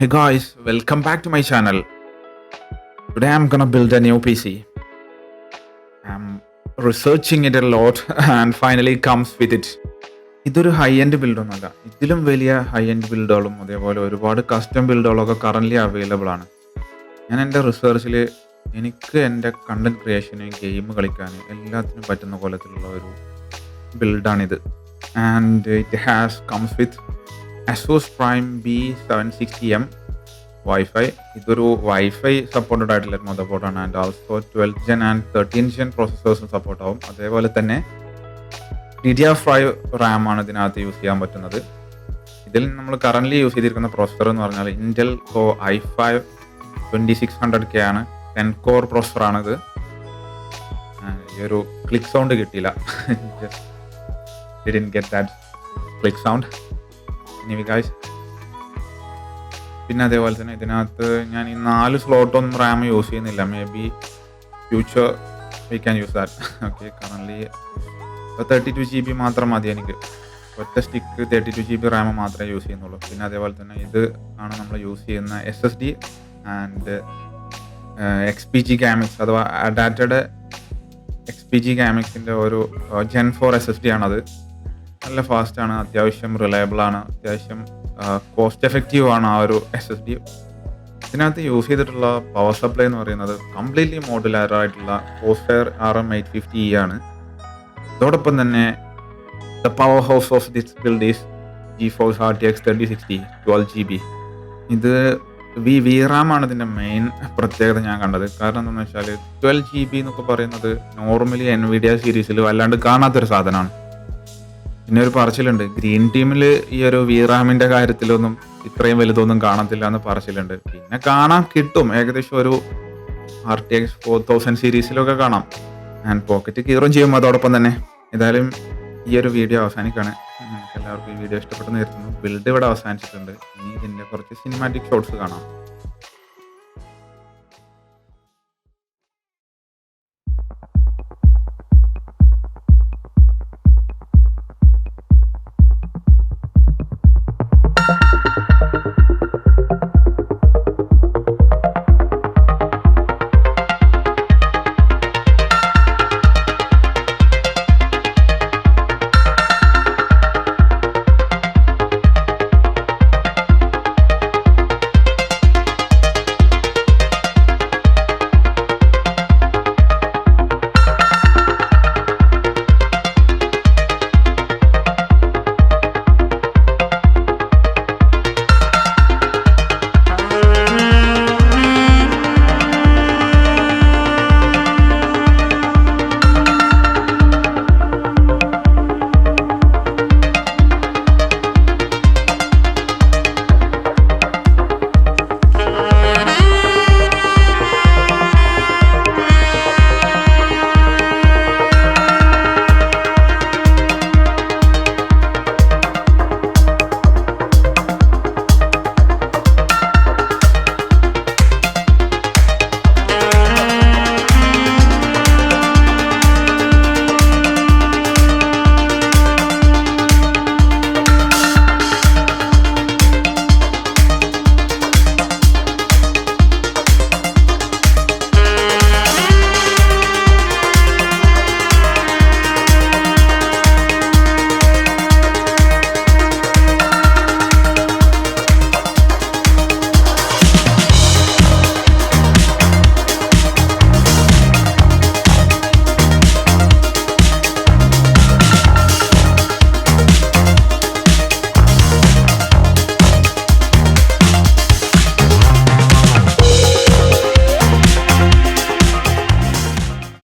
Hey guys, welcome back to my channel. Today I'm gonna build a new PC. I'm researching it a lot and finally it comes with it. ഇതൊരു high end ബിൽഡൊന്നുമല്ല, ഇതിലും വലിയ high end ബിൽഡുകളും അതേപോലെ ഒരുപാട് custom ബിൽഡുകളൊക്കെ currently available ആണ്. ഞാൻ എൻ്റെ റിസർച്ചിൽ എനിക്ക് എൻ്റെ കണ്ടന്റ് ക്രിയേഷന്, ഗെയിം കളിക്കാൻ എല്ലാത്തിനും പറ്റുന്ന കോലത്തിലുള്ള ഒരു ബിൽഡാണിത്. And it has comes with Asus Prime B760M Wi-Fi. ഇതൊരു വൈഫൈ സപ്പോർട്ടഡ് ആയിട്ടുള്ള മദർബോർഡ് ആണ്. And also 12th Gen and 13th Gen പ്രോസസ്സേഴ്സും സപ്പോർട്ട് ആവും. അതേപോലെ തന്നെ DDR5 റാം ആണ് ഇതിനകത്ത് യൂസ് ചെയ്യാൻ പറ്റുന്നത്. ഇതിൽ നമ്മൾ കറൻ്റ്ലി യൂസ് ചെയ്തിരിക്കുന്ന പ്രോസസ്സർ എന്ന് പറഞ്ഞാൽ Intel Core i5 2600K ആണ്. 10 കോർ പ്രോസസ്സറാണിത്. ഈ ഒരു ക്ലിക്ക് സൗണ്ട് കിട്ടിയില്ല. Just didn't get that click sound. Anyway guys, പിന്നെ അതേപോലെ തന്നെ ഇതിനകത്ത് ഞാൻ ഈ 4 സ്ലോട്ടൊന്നും റാം യൂസ് ചെയ്യുന്നില്ല. May be future we can use that. Okay, currently 32 GB മാത്രം മതി എനിക്ക്. ഒറ്റ സ്റ്റിക്ക് 32 GB റാം മാത്രമേ യൂസ് ചെയ്യുന്നുള്ളൂ. പിന്നെ അതേപോലെ തന്നെ ഇത് ആണ് നമ്മൾ യൂസ് ചെയ്യുന്ന SSD ആൻഡ് XPG Gammix അഥവാ അഡാറ്റയുടെ XPG Gammixൻ്റെ ഒരു Gen 4 SSD ആണത്. നല്ല ഫാസ്റ്റാണ്, അത്യാവശ്യം റിലയബിളാണ്, അത്യാവശ്യം കോസ്റ്റ് എഫക്റ്റീവ് ആണ് ആ ഒരു SSD. ഇതിനകത്ത് യൂസ് ചെയ്തിട്ടുള്ള പവർ സപ്ലൈ എന്ന് പറയുന്നത് കംപ്ലീറ്റ്ലി മോഡുലാർ ആയിട്ടുള്ള Corsair RM850E ആണ്. അതോടൊപ്പം തന്നെ the power house of this build is GeForce RTX 3060 12 GB. ഇത് VRAM ആണ് ഇതിൻ്റെ മെയിൻ പ്രത്യേകത ഞാൻ കണ്ടത്. കാരണം എന്താണെന്ന് വെച്ചാൽ 12 GB എന്നൊക്കെ പറയുന്നത് നോർമലി Nvidia സീരീസിൽ വല്ലാണ്ട് കാണാത്തൊരു സാധനമാണ്. പിന്നെ ഒരു പറച്ചിലുണ്ട്, ഗ്രീൻ ടീമിൽ ഈ ഒരു VRAMൻ്റെ കാര്യത്തിലൊന്നും ഇത്രയും വലുതൊന്നും കാണത്തില്ല എന്ന് പറച്ചിലുണ്ട്. പിന്നെ കാണാൻ കിട്ടും, ഏകദേശം ഒരു RTX 4000 സീരീസിലൊക്കെ കാണാം. ആൻഡ് പോക്കറ്റ് കീറും ചെയ്യും അതോടൊപ്പം തന്നെ. ഏതായാലും ഈ ഒരു വീഡിയോ അവസാനിക്കാണ്. എല്ലാവർക്കും ഈ വീഡിയോ ഇഷ്ടപ്പെട്ടെന്ന് കരുതുന്നു. ബിൽഡ് ഇവിടെ അവസാനിച്ചിട്ടുണ്ട്. ഇനി ഇതിൻ്റെ കുറച്ച് സിനിമാറ്റിക് ഷോട്ട്സ് കാണാം.